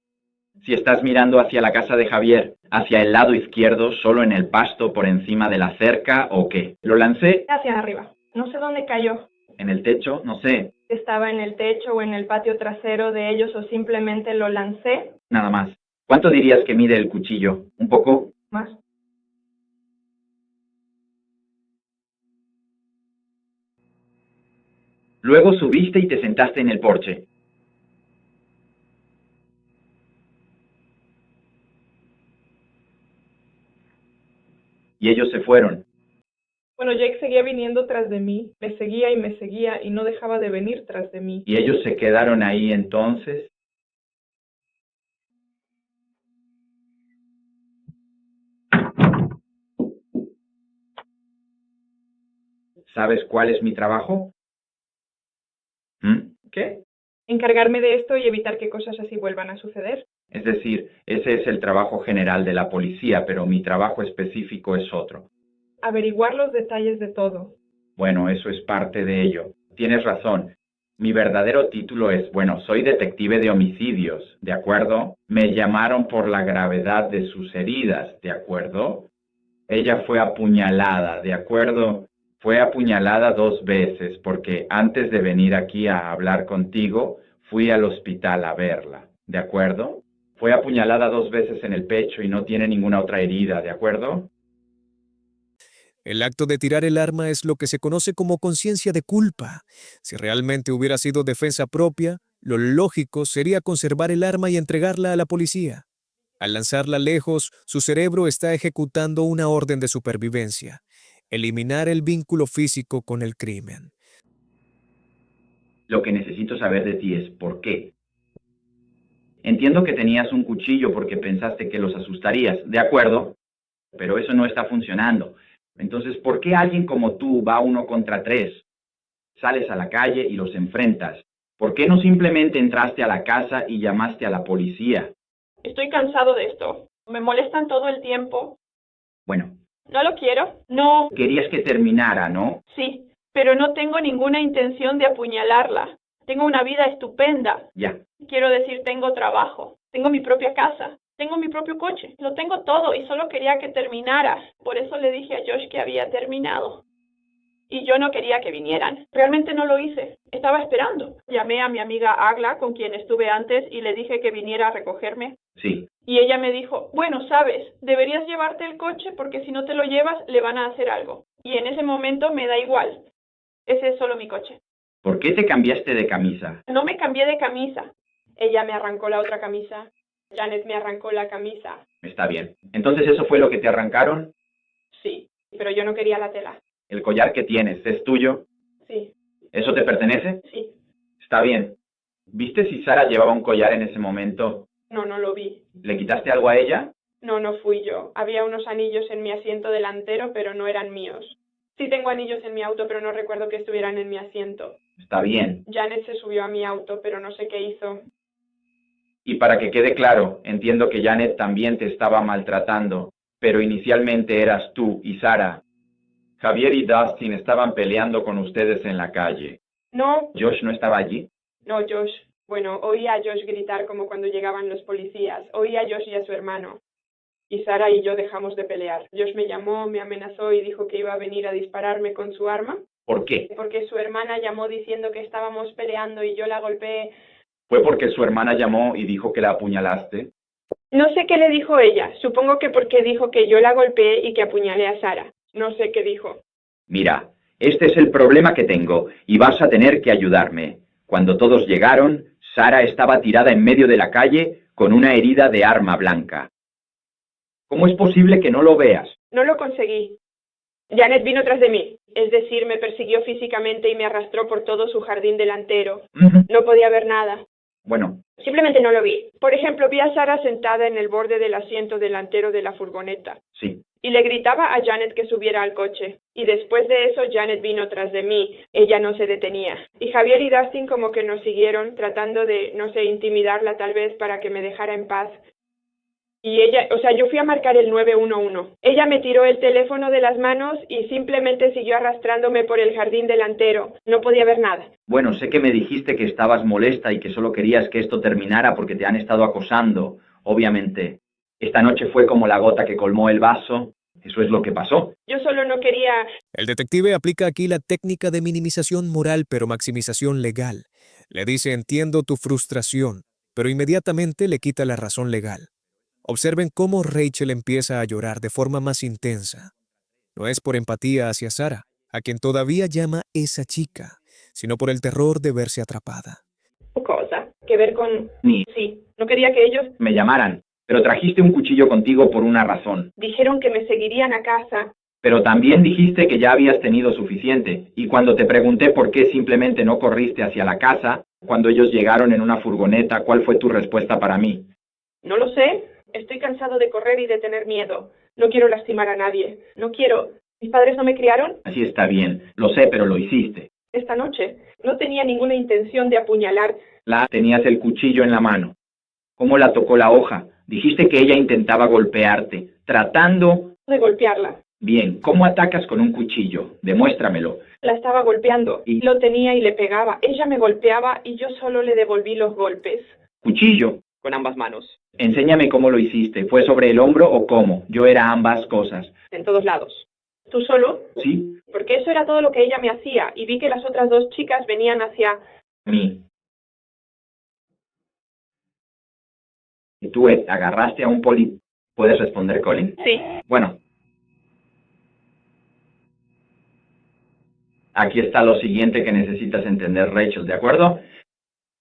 Si estás mirando hacia la casa de Javier, hacia el lado izquierdo, solo en el pasto por encima de la cerca, ¿o qué? Lo lancé Hacia arriba. No sé dónde cayó. en el techo, no sé, Estaba en el techo o en el patio trasero de ellos o simplemente lo lancé nada más. ¿Cuánto dirías que mide el cuchillo? ¿Un poco? más. Luego subiste y te sentaste en el porche. Y ellos se fueron. Bueno, Jake seguía viniendo tras de mí, me seguía y no dejaba de venir tras de mí. Y ellos se quedaron ahí entonces. ¿Sabes cuál es mi trabajo? ¿Mm? ¿Qué? Encargarme de esto y evitar que cosas así vuelvan a suceder. Es decir, ese es el trabajo general de la policía, pero mi trabajo específico es otro. Averiguar los detalles de todo. Bueno, eso es parte de ello. Tienes razón. Mi verdadero título es, bueno, soy detective de homicidios, ¿de acuerdo? Me llamaron por la gravedad de sus heridas, ¿de acuerdo? Ella fue apuñalada, ¿de acuerdo? Fue apuñalada 2 veces porque antes de venir aquí a hablar contigo, fui al hospital a verla, ¿de acuerdo? Fue apuñalada 2 veces en el pecho y no tiene ninguna otra herida, ¿de acuerdo? El acto de tirar el arma es lo que se conoce como conciencia de culpa. Si realmente hubiera sido defensa propia, lo lógico sería conservar el arma y entregarla a la policía. Al lanzarla lejos, su cerebro está ejecutando una orden de supervivencia: eliminar el vínculo físico con el crimen. Lo que necesito saber de ti es ¿por qué? Entiendo que tenías un cuchillo porque pensaste que los asustarías, ¿de acuerdo? Pero eso no está funcionando. Entonces, ¿por qué alguien como tú va 1 contra 3? Sales a la calle y los enfrentas. ¿Por qué no simplemente entraste a la casa y llamaste a la policía? Estoy cansado de esto. Me molestan todo el tiempo. Bueno, No lo quiero. No. querías que terminara, ¿no? Sí, pero no tengo ninguna intención de apuñalarla. Tengo una vida estupenda. Ya. Quiero decir, tengo trabajo. Tengo mi propia casa. Tengo mi propio coche. Lo tengo todo y solo quería que terminara. Por eso le dije a Josh que había terminado. Y yo no quería que vinieran. Realmente no lo hice. Estaba esperando. Llamé a mi amiga Agla, con quien estuve antes, y le dije que viniera a recogerme. Sí. Y ella me dijo, bueno, sabes, deberías llevarte el coche porque si no te lo llevas le van a hacer algo. Y en ese momento me da igual. Ese es solo mi coche. ¿Por qué te cambiaste de camisa? No me cambié de camisa. Ella me arrancó la otra camisa. Janet me arrancó la camisa. Está bien. Entonces, ¿eso fue lo que te arrancaron? Sí, pero yo no quería la tela. ¿El collar que tienes es tuyo? Sí. ¿Eso te pertenece? Sí. Está bien. ¿Viste si Sara llevaba un collar en ese momento? No, no lo vi. ¿Le quitaste algo a ella? No, no fui yo. Había unos anillos en mi asiento delantero, pero no eran míos. Sí tengo anillos en mi auto, pero no recuerdo que estuvieran en mi asiento. Está bien. Janet se subió a mi auto, pero no sé qué hizo. Y para que quede claro, entiendo que Janet también te estaba maltratando, pero inicialmente eras tú y Sara. Javier y Dustin estaban peleando con ustedes en la calle. No, ¿Josh no estaba allí? no, Josh. Bueno, oí a Josh gritar como cuando llegaban los policías. Oí a Josh y a su hermano. Y Sara y yo dejamos de pelear. Josh me llamó, me amenazó y dijo que iba a venir a dispararme con su arma. ¿Por qué? Porque su hermana llamó diciendo que estábamos peleando y yo la golpeé. ¿Fue porque su hermana llamó y dijo que la apuñalaste? No sé qué le dijo ella. Supongo que porque dijo que yo la golpeé y que apuñalé a Sara. No sé qué dijo. Mira, este es el problema que tengo y vas a tener que ayudarme. Cuando todos llegaron, Sara estaba tirada en medio de la calle con una herida de arma blanca. ¿Cómo es posible que no lo veas? No lo conseguí. Janet vino tras de mí. Es decir, me persiguió físicamente y me arrastró por todo su jardín delantero. No podía ver nada. Bueno, Simplemente no lo vi. Por ejemplo, vi a Sara sentada en el borde del asiento delantero de la furgoneta. sí. Y le gritaba a Janet que subiera al coche. Y después de eso, Janet vino tras de mí. Ella no se detenía. Y Javier y Dustin como que nos siguieron, tratando de, no sé, intimidarla tal vez para que me dejara en paz. Y ella, yo fui a marcar el 911. Ella me tiró el teléfono de las manos y simplemente siguió arrastrándome por el jardín delantero. No podía ver nada. Bueno, sé que me dijiste que estabas molesta y que solo querías que esto terminara porque te han estado acosando. Obviamente, esta noche fue como la gota que colmó el vaso. Eso es lo que pasó. Yo solo no quería... El detective aplica aquí la técnica de minimización moral pero maximización legal. Le dice entiendo tu frustración, pero inmediatamente le quita la razón legal. Observen cómo Rachel empieza a llorar de forma más intensa. No es por empatía hacia Sara, a quien todavía llama esa chica, sino por el terror de verse atrapada. cosa que ver con... Ni Sí, no quería que ellos... me llamaran, pero trajiste un cuchillo contigo por una razón. Dijeron que me seguirían a casa. Pero también dijiste que ya habías tenido suficiente, y cuando te pregunté por qué simplemente no corriste hacia la casa, cuando ellos llegaron en una furgoneta, ¿cuál fue tu respuesta para mí? No lo sé. Estoy cansado de correr y de tener miedo. No quiero lastimar a nadie. No quiero... ¿Mis padres no me criaron? Así está bien, lo sé, pero lo hiciste. Esta noche no tenía ninguna intención de apuñalar. Tenías el cuchillo en la mano. ¿Cómo la tocó la hoja? Dijiste que ella intentaba golpearte, tratando... De golpearla. Bien, ¿cómo atacas con un cuchillo? Demuéstramelo. La estaba golpeando. ¿Y? Lo tenía y le pegaba. Ella me golpeaba y yo solo le devolví los golpes. ¿Cuchillo? Con ambas manos. Enséñame cómo lo hiciste. ¿Fue sobre el hombro o cómo? Yo era ambas cosas. En todos lados. ¿Tú solo? ¿Sí? Porque eso era todo lo que ella me hacía. Y vi que las otras dos chicas venían hacia... Mí. ¿Y tú agarraste a un poli? ¿Puedes responder, Colin? Sí. Bueno. Aquí está lo siguiente que necesitas entender, Rachel, ¿de acuerdo?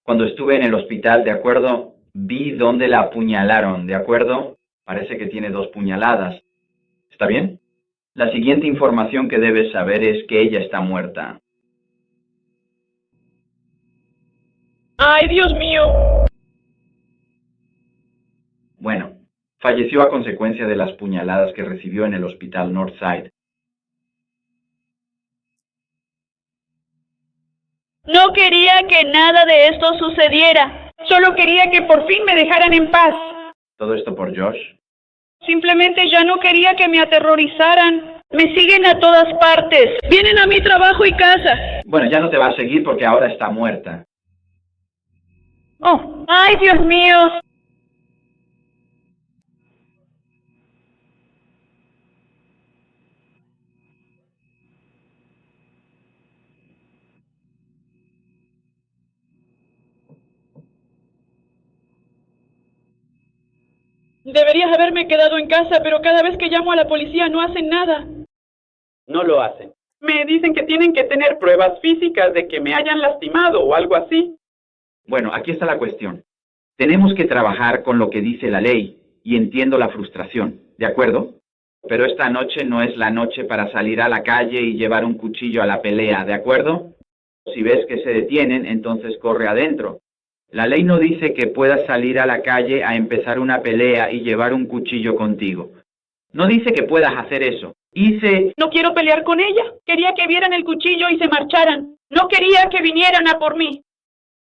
Cuando estuve en el hospital, ¿de acuerdo? Vi dónde la apuñalaron, ¿de acuerdo? Parece que tiene 2 puñaladas. ¿Está bien? La siguiente información que debes saber es que ella está muerta. ¡Ay, Dios mío! Bueno, falleció a consecuencia de las puñaladas que recibió en el hospital Northside. No quería que nada de esto sucediera. Solo quería que por fin me dejaran en paz. ¿Todo esto por Josh? Simplemente ya no quería que me aterrorizaran. Me siguen a todas partes. Vienen a mi trabajo y casa. Bueno, ya no te va a seguir porque ahora está muerta. Oh, ay, Dios mío. Deberías haberme quedado en casa, pero cada vez que llamo a la policía no hacen nada. No lo hacen. Me dicen que tienen que tener pruebas físicas de que me hayan lastimado o algo así. Bueno, aquí está la cuestión. Tenemos que trabajar con lo que dice la ley, y entiendo la frustración, ¿de acuerdo? Pero esta noche no es la noche para salir a la calle y llevar un cuchillo a la pelea, ¿de acuerdo? Si ves que se detienen, entonces corre adentro. La ley no dice que puedas salir a la calle a empezar una pelea y llevar un cuchillo contigo. No dice que puedas hacer eso. Dice... No quiero pelear con ella. Quería que vieran el cuchillo y se marcharan. No quería que vinieran a por mí.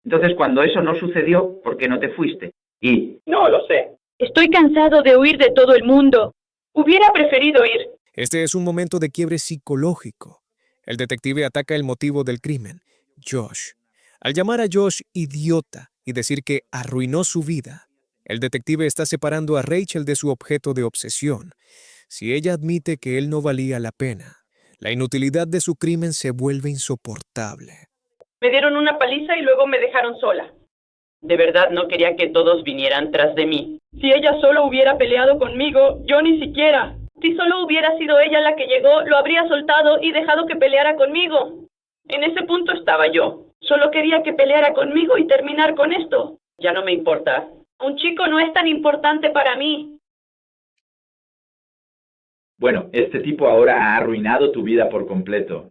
Entonces, cuando eso no sucedió, ¿por qué no te fuiste? Y... No lo sé. Estoy cansado de huir de todo el mundo. Hubiera preferido ir. Este es un momento de quiebre psicológico. El detective ataca el motivo del crimen, Josh. Al llamar a Josh idiota y decir que arruinó su vida, el detective está separando a Rachel de su objeto de obsesión. Si ella admite que él no valía la pena, la inutilidad de su crimen se vuelve insoportable. Me dieron una paliza y luego me dejaron sola. De verdad no quería que todos vinieran tras de mí. Si ella solo hubiera peleado conmigo, yo ni siquiera. Si solo hubiera sido ella la que llegó, lo habría soltado y dejado que peleara conmigo. En ese punto estaba yo. Solo quería que peleara conmigo y terminar con esto. Ya no me importa. Un chico no es tan importante para mí. Bueno, este tipo ahora ha arruinado tu vida por completo.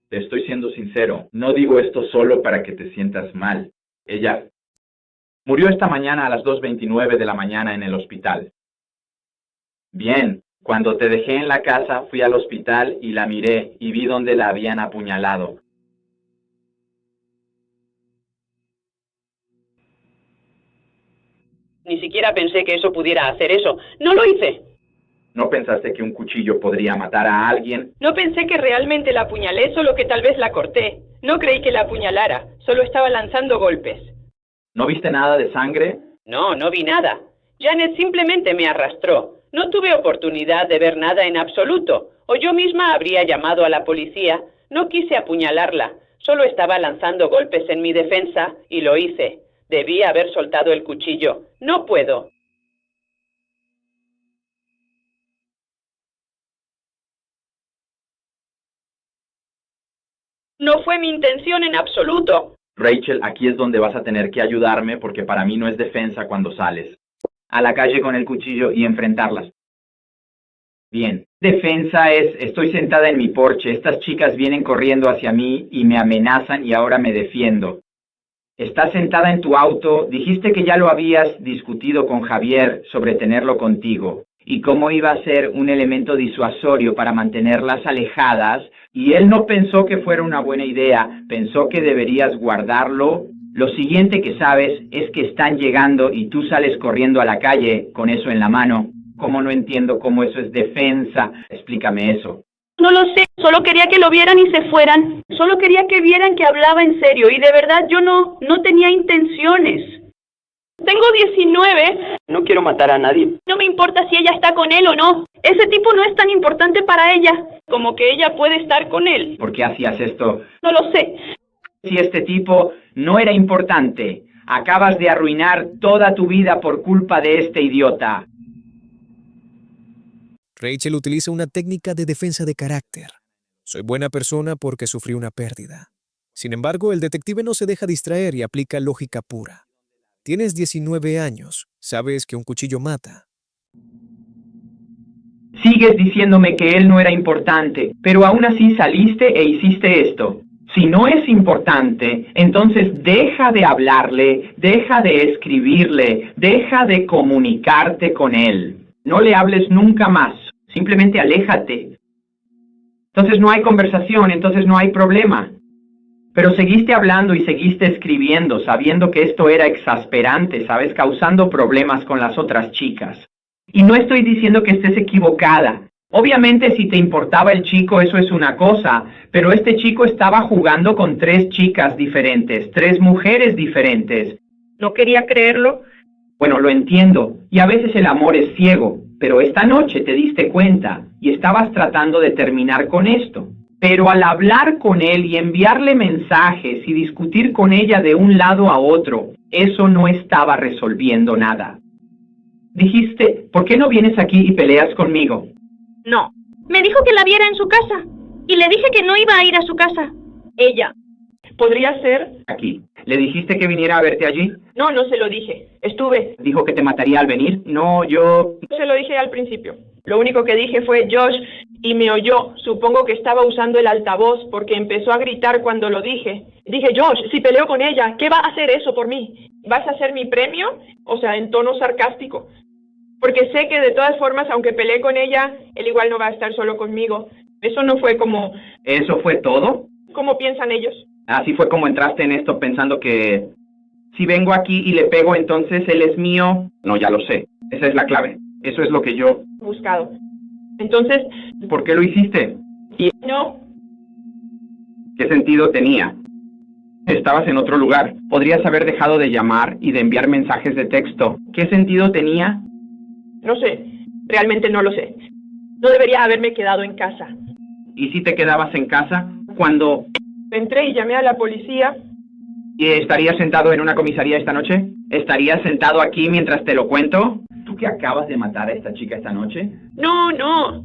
Te estoy siendo sincero, no digo esto solo para que te sientas mal. Ella murió esta mañana a las 2:29 de la mañana en el hospital. Bien, cuando te dejé en la casa, fui al hospital y la miré y vi dónde la habían apuñalado. Ni siquiera pensé que eso pudiera hacer eso. No lo hice. ¿No pensaste que un cuchillo podría matar a alguien? No pensé que realmente la apuñalé, solo que tal vez la corté. No creí que la apuñalara, solo estaba lanzando golpes. ¿No viste nada de sangre? No, no vi nada. Janet simplemente me arrastró. No tuve oportunidad de ver nada en absoluto. O yo misma habría llamado a la policía. No quise apuñalarla. Solo estaba lanzando golpes en mi defensa y lo hice. Debí haber soltado el cuchillo. No puedo. No fue mi intención en absoluto. Rachel, aquí es donde vas a tener que ayudarme porque para mí no es defensa cuando sales a la calle con el cuchillo y enfrentarlas. Bien, defensa es, estoy sentada en mi porche, estas chicas vienen corriendo hacia mí y me amenazan y ahora me defiendo. Estás sentada en tu auto, dijiste que ya lo habías discutido con Javier sobre tenerlo contigo y cómo iba a ser un elemento disuasorio para mantenerlas alejadas, y él no pensó que fuera una buena idea, pensó que deberías guardarlo. Lo siguiente que sabes es que están llegando y tú sales corriendo a la calle con eso en la mano. ¿Cómo no entiendo cómo eso es defensa? Explícame eso. No lo sé, solo quería que lo vieran y se fueran. Solo quería que vieran que hablaba en serio y de verdad yo no tenía intenciones. Tengo 19. No quiero matar a nadie. No me importa si ella está con él o no. Ese tipo no es tan importante para ella como que ella puede estar con él. ¿Por qué hacías esto? No lo sé. Si este tipo no era importante, acabas de arruinar toda tu vida por culpa de este idiota. Rachel utiliza una técnica de defensa de carácter. Soy buena persona porque sufrí una pérdida. Sin embargo, el detective no se deja distraer y aplica lógica pura. Tienes 19 años, sabes que un cuchillo mata. Sigues diciéndome que él no era importante, pero aún así saliste e hiciste esto. Si no es importante, entonces deja de hablarle, deja de escribirle, deja de comunicarte con él. No le hables nunca más, simplemente aléjate. Entonces no hay conversación, entonces no hay problema. Pero seguiste hablando y seguiste escribiendo, sabiendo que esto era exasperante, ¿sabes? Causando problemas con las otras chicas. Y no estoy diciendo que estés equivocada. Obviamente si te importaba el chico, eso es una cosa, pero este chico estaba jugando con 3 chicas diferentes, 3 mujeres diferentes. No quería creerlo. Bueno, lo entiendo, y a veces el amor es ciego, pero esta noche te diste cuenta y estabas tratando de terminar con esto. Pero al hablar con él y enviarle mensajes y discutir con ella de un lado a otro, eso no estaba resolviendo nada. Dijiste, ¿por qué no vienes aquí y peleas conmigo? No. Me dijo que la viera en su casa. Y le dije que no iba a ir a su casa. Ella. ¿Podría ser? Aquí. ¿Le dijiste que viniera a verte allí? No, no se lo dije. Estuve. ¿Dijo que te mataría al venir? No, yo... Se lo dije al principio. Lo único que dije fue Josh y me oyó. Supongo que estaba usando el altavoz porque empezó a gritar cuando lo dije. Dije, Josh, si peleo con ella, ¿qué va a hacer eso por mí? ¿Vas a ser mi premio? O sea, en tono sarcástico. Porque sé que de todas formas, aunque peleé con ella, él igual no va a estar solo conmigo. Eso no fue como... ¿Eso fue todo? ¿Cómo piensan ellos? Así fue como entraste en esto pensando que... Si vengo aquí y le pego, entonces él es mío. No, ya lo sé. Esa es la clave. Eso es lo que yo... Buscado. Entonces... ¿Por qué lo hiciste? No. ¿Qué sentido tenía? Estabas en otro lugar. Podrías haber dejado de llamar y de enviar mensajes de texto. ¿Qué sentido tenía? No sé. Realmente no lo sé. No debería haberme quedado en casa. ¿Y si te quedabas en casa? Cuando... Entré y llamé a la policía. ¿Y estarías sentado en una comisaría esta noche? ¿Estarías sentado aquí mientras te lo cuento? ¿Tú que acabas de matar a esta chica esta noche? No, no.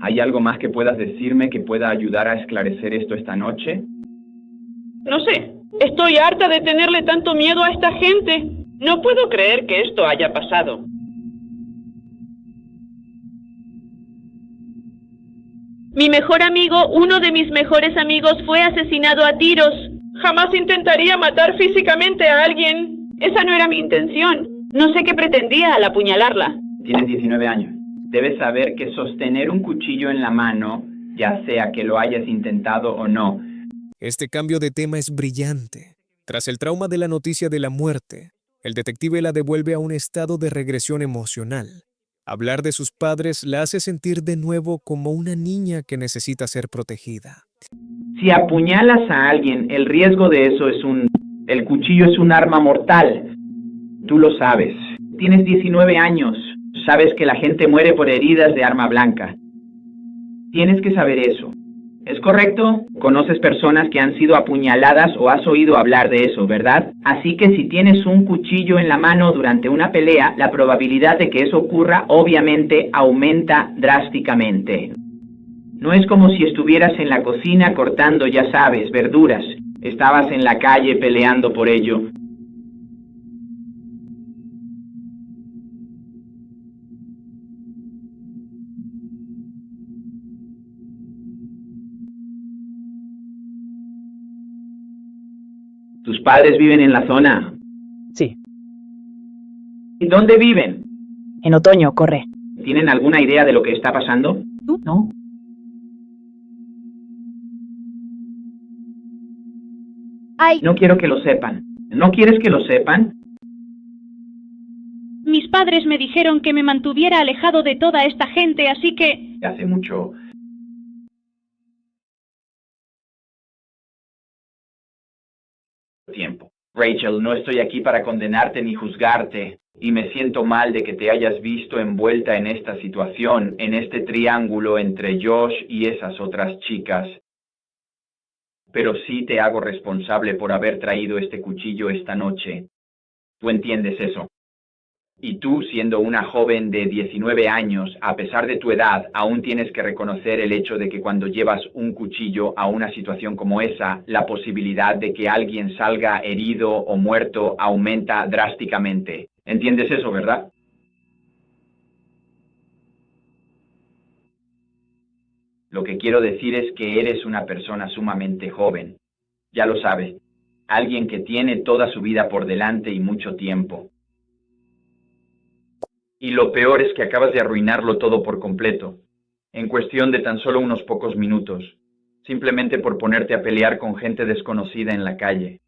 ¿Hay algo más que puedas decirme que pueda ayudar a esclarecer esto esta noche? No sé. Estoy harta de tenerle tanto miedo a esta gente. No puedo creer que esto haya pasado. Mi mejor amigo, uno de mis mejores amigos, fue asesinado a tiros. Jamás intentaría matar físicamente a alguien. Esa no era mi intención. No sé qué pretendía al apuñalarla. Tienes 19 años. Debes saber que sostener un cuchillo en la mano, ya sea que lo hayas intentado o no. Este cambio de tema es brillante. Tras el trauma de la noticia de la muerte, el detective la devuelve a un estado de regresión emocional. Hablar de sus padres la hace sentir de nuevo como una niña que necesita ser protegida. Si apuñalas a alguien, el riesgo de eso es El cuchillo es un arma mortal. Tú lo sabes. Tienes 19 años. Sabes que la gente muere por heridas de arma blanca. Tienes que saber eso. ¿Es correcto? Conoces personas que han sido apuñaladas o has oído hablar de eso, ¿verdad? Así que si tienes un cuchillo en la mano durante una pelea, la probabilidad de que eso ocurra obviamente aumenta drásticamente. No es como si estuvieras en la cocina cortando, ya sabes, verduras. Estabas en la calle peleando por ello. ¿Tus padres viven en la zona? Sí. ¿Y dónde viven? En otoño, corre. ¿Tienen alguna idea de lo que está pasando? ¿Tú? No. Ay, No quiero que lo sepan. ¿No quieres que lo sepan? mis padres me dijeron que me mantuviera alejado de toda esta gente, así que... Hace mucho tiempo. Rachel, no estoy aquí para condenarte ni juzgarte, y me siento mal de que te hayas visto envuelta en esta situación, en este triángulo entre Josh y esas otras chicas. Pero sí te hago responsable por haber traído este cuchillo esta noche. ¿Tú entiendes eso? Y tú, siendo una joven de 19 años, a pesar de tu edad, aún tienes que reconocer el hecho de que cuando llevas un cuchillo a una situación como esa, la posibilidad de que alguien salga herido o muerto aumenta drásticamente. ¿Entiendes eso, verdad? Lo que quiero decir es que eres una persona sumamente joven. Ya lo sabes, alguien que tiene toda su vida por delante y mucho tiempo. Y lo peor es que acabas de arruinarlo todo por completo, en cuestión de tan solo unos pocos minutos, simplemente por ponerte a pelear con gente desconocida en la calle.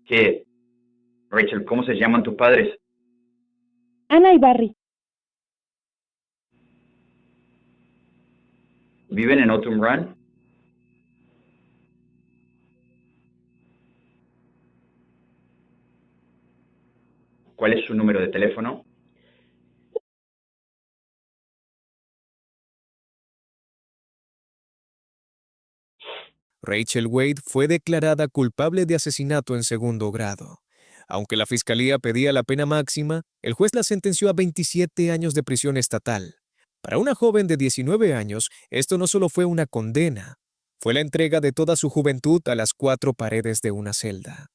¿Qué? Rachel, ¿cómo se llaman tus padres? Ana y Barry. ¿Viven en Autumn Run? ¿Cuál es su número de teléfono? Rachel Wade fue declarada culpable de asesinato en segundo grado. Aunque la fiscalía pedía la pena máxima, el juez la sentenció a 27 años de prisión estatal. Para una joven de 19 años, esto no solo fue una condena, fue la entrega de toda su juventud a las 4 paredes de una celda.